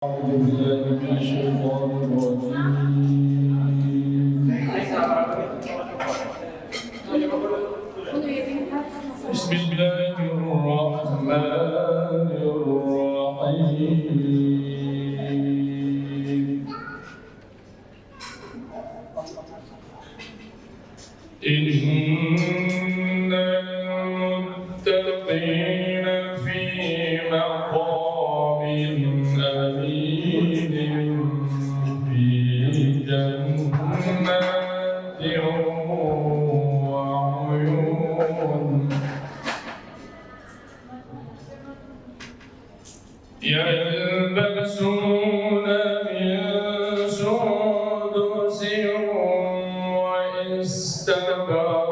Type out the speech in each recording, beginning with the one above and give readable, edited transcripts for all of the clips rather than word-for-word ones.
أعوذ بالله من الشيطان الرجيم. بسم الله الرحمن الرحيم. إن المتقين في مقام أمين في جنات وعيون يلبسون من سندس واستبرق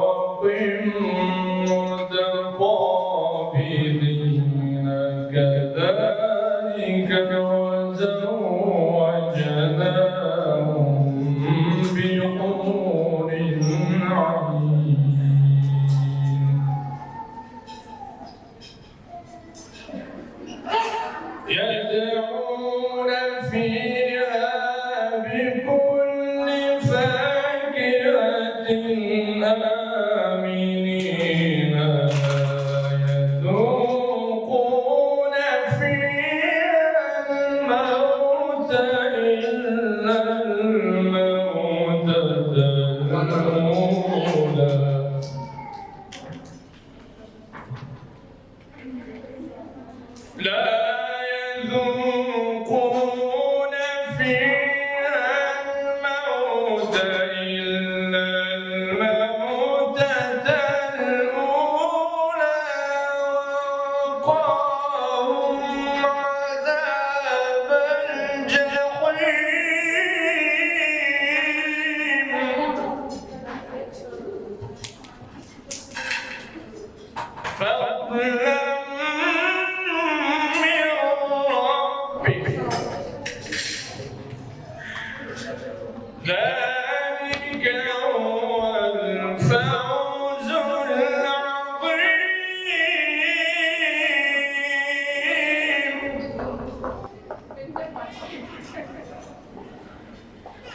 متقابلين كذلك وزوجناهم بحور عين يدعون فيها بكل فاكهة آمنين يذوقون فيها الموت إلا الموتة الأولى لا يذوقون فيها الموت إلا الموتة الأولى ووقاهم عذاب الجحيم فضلا ذلك هو الفوز العظيم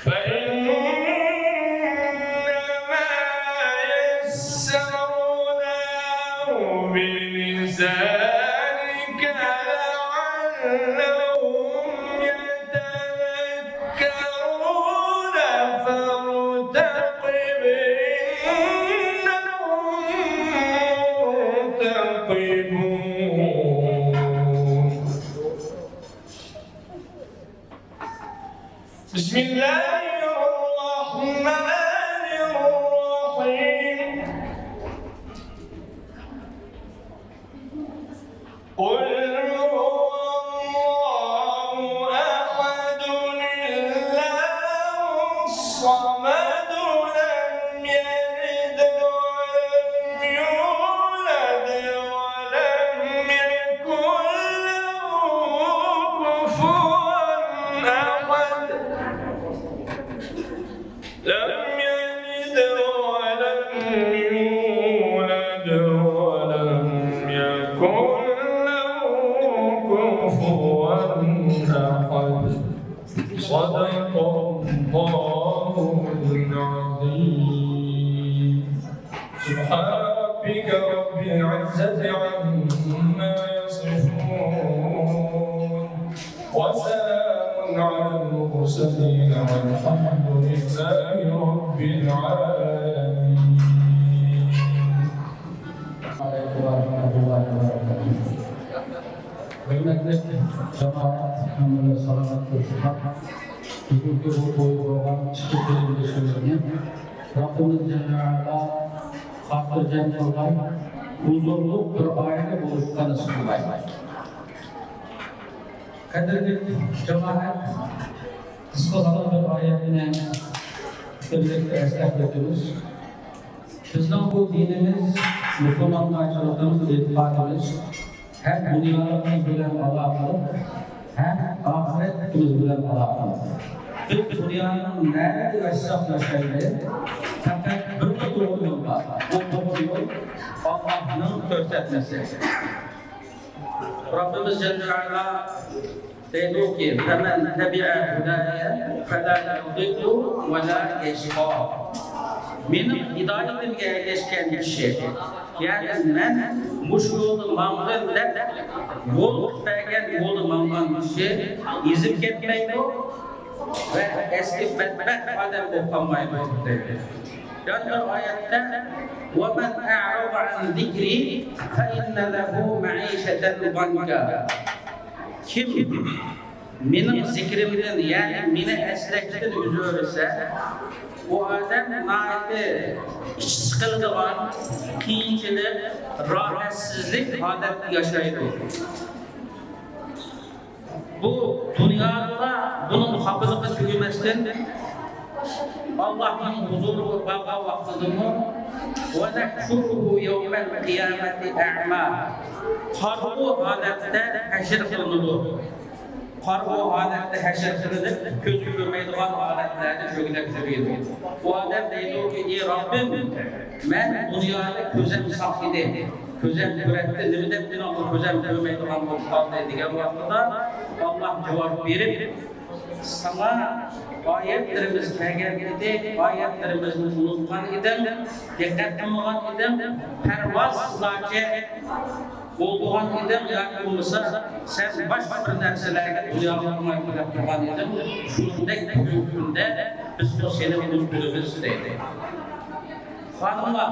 فإنما يسرناه بلسانك لعلهم يتذكرون فارتقب إنهم مرتقبون بسم الله الرحمن الرحيم قل هو الله أحد الله الصمد لم يلد ولم يولد ولم يكن له كفوا أحد لم يلد ولم يولد ولم يكن له كفوا أحد صدق الله العظيم سبحان ربك رب العزة عما يصفون وسلام على المرسلين والحمد لله رب العالمين. Assalamualaikum warahmatullahi wabarakatuh. Hürmetli cemaat, hamdülillah, salavat ve şükran. Bugünkü bu program çıkıp bilimde söyleniyor. Rabbimiz Celle ve Ala hatırlayan olan huzurlu bir aile buluşkanı sunulay. Kadirli cemaat, kıskasal bir ayetine birlikte esnaf ediyoruz. Bizden bu dinimiz, Müslümanlarçılığımız, itikadımız hem dünyalarımız bilen alakalı hem ahiretimiz bilen alakalı. Biz dünyanın nerede yaşayacağız? Fakat bir doğru yol var. O doğru yol Allah'ın göstermesi. Rabbimiz Celle ve Ala Dedi ki "Femen tebi'a hudaya fela yudillu ve la yeşqa." Benim hidayetimge ergeçken kişi, yani ben muş yolu mamgın de yol tutmayan yolu mamgın kişi izip ketmeydi ve eski bedbaht adam okumaydı dedi. Yani ayette وَمَنْ أَعْرَضَ عَنْ ذِكْرِي فَإِنَّ لَهُ مَعِيشَةً ضَنْكًا. Kim benim zikrimden yani beni esnekten üzülürse o adam naiti iç sıkıldı var, kıyınçılık, rahatsızlık adeti yaşaydı. Bu dünyada bunun muhabbeti tüymesinden Allah'ın huzuru baba vaktidini ve nekşuruhu yevmel kıyameti a'ma. Karbu halette haşir kılınır. Karbu halette haşir kılınır. Gözü görmeydiğin haletlerde şöyle görüyordu. Bu adam deydi ki ey Rabbim ben dünyada közem sakidi. Közem üretti. Nümüde bütün o közem görmeydiğin muhtalı dediğin vakitte Allah cevap verip sana ayetlerimiz gelgende, ayetlerimizi unutkan idim, dikkat kılmagan idim, pervaz lace olduğun idim, yani olmasa sen başka bir derselerine duyarlamayı bırakmagan idim, şunundaki mümkünde biz o senin mümkünümüz dedi. Hanımlar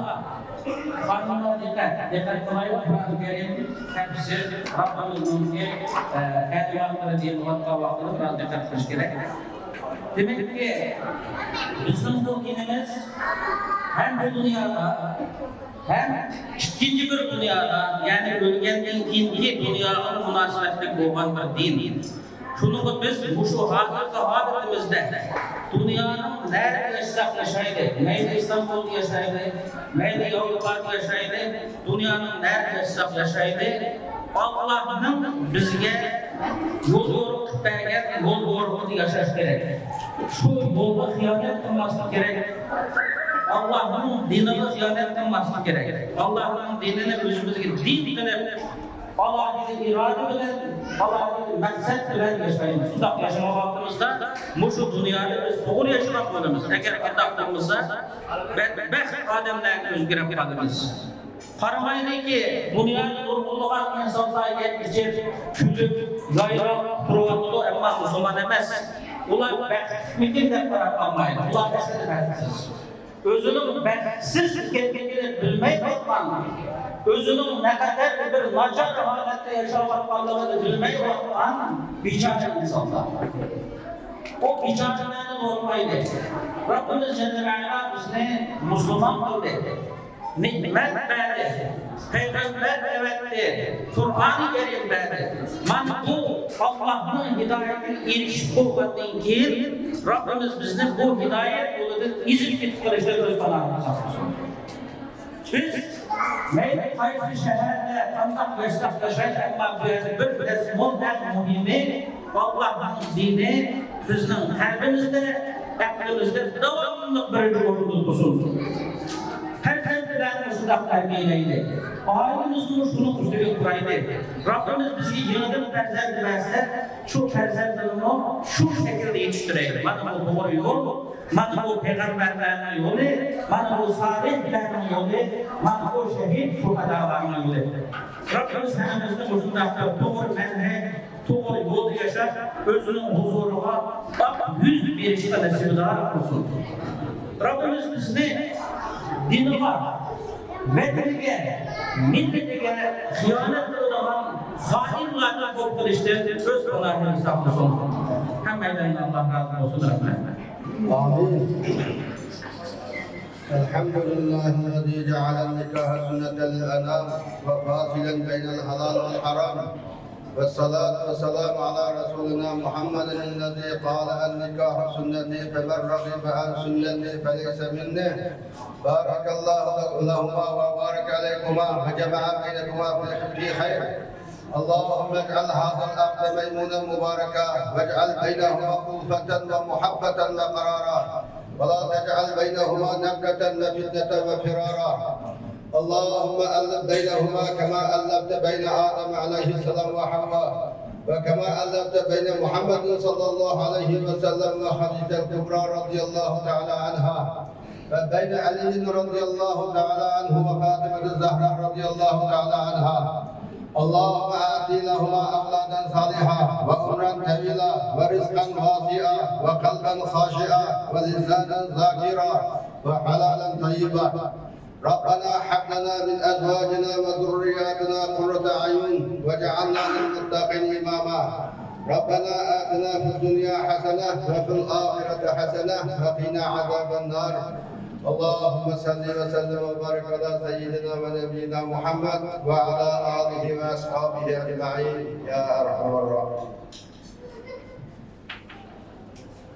dikkat kılayım, Kur'an-ı Kerim hepsi Rabbimizin kelimatları diye muhatta vaktini biraz dikkat kılış gerek. Demek ki bizim bu dinimiz hem bu dünyada hem ikinci bir dünyada yani ölgenden ikinci dünyanın münasebetli olan bir din. Şunu biz bu şu hadetimizde dünyanın nerede yaşaydı, neyde İstanbul yaşaydı, neyde Avrupa'da yaşaydı, dünyanın nerede yaşaydı, Allah'ın bizge yol yorup bergen yol yorup yaşaş gerek. Şu yolda hıyanet kılması gerek. Allah'ın dinine hıyanet kılması gerek. Allah'ın dinine özümüzge din kılıp Allah'ın irade bilen, Allah'ın maksat bilen yaşayın. Sudak yaşama vaxtımızda muşu dünyada biz doğru yaşamaklarımız. Eğer kitaplarımızda bedbaht adamlarını özgürep kalırız. Karamaydı ki dünyada durgunluğun insanlar yetmiştir, küllük, yayrak, provatlı ama Müslüman emez. Ular bedbahtlıkın de bırakılmaydı. Ular bedbahtsız. Özünün bedbahtsız kendini bilmeyi bakman. Özünün ne kadar bir nacar halette yaşamaklarını bilmeyi bakman biçare insanlar. O biçarelerden olmaydı. Rabbimiz Celle ve Ala bizi Müslüman kıldı. Nimet verdi, Peygamber evetti, Kur'an-ı Kerim verdi. Man bu Allah'ın hidayetine erişip olmadığın ki Rabbimiz bizden bu hidayet yolunun izin tutkarışta göz kanalına saklasın. Biz meyve kayıtlı şehirde kandak yaşayacağız ama bir esmun en mühimi Allah'ın dini bizim kalbimizde, aklımızda devamlı birinci ortada olsun. Sudak terbiyeyle. Ailemizin şunu kuşturuyor kuraydı. Rabbimiz bizi yıldırım perzent verse, şu perzentini şu şekilde yetiştirelim. Bana bu doğru yol, bana bu peygamberlerin yolu, bana bu salihlerin yolu, bana bu şehit şuhadaların yolu. Rabbimiz hemimizde bu sudakta doğru menhec, doğru yol yaşar, özünün huzuruna bak 101 işte nesibidalar olsun. Rabbimiz bizi dini var. Veterine, milletine hıyanet olan hainlerden korktur işte öz olayını saklasın. Hemen Allah razı olsun Rabbim. Amin. الحمد لله الذي جعل النكاح سنة للأنام وفاصلا بين الحلال والحرام والصلاة والسلام على رسولنا محمد الذي قال النكاح سنتي فمن رغب عن سنتي فليس مني بارك الله لهما وبارك عليكما وجمع بينكما في خير اللهم اجعل هذا العقد ميمونا مباركا واجعل بينهما ألفة ومحبة وقرارا ولا تجعل بينهما نكدة وفتنة وفرارا اللهم ألف بينهما كما ألفت بين آدم عليه السلام وحواء وكما ألفت بين محمد صلى الله عليه وسلم وخديجة الكبرى رضي الله تعالى عنها، وبين علي رضي الله تعالى عنه وفاطمة الزهراء رضي الله تعالى عنها. اللهم آت لهما أولادا صالحا وعمرا طويلا ورزقا واسعا وقلبا خاشعا ولسانا ذاكرا وحلالا طيبا. ربنا هب لنا من أزواجنا وذرياتنا قرة أعين واجعلنا للمتقين إماما. ربنا آتنا في الدنيا حسنة وفي الآخرة حسنة وقنا عذاب النار. اللهم صل وسلم وبارك على سيدنا ونبينا محمد وعلى آله وأصحابه أجمعين يا أرحم الراحمين.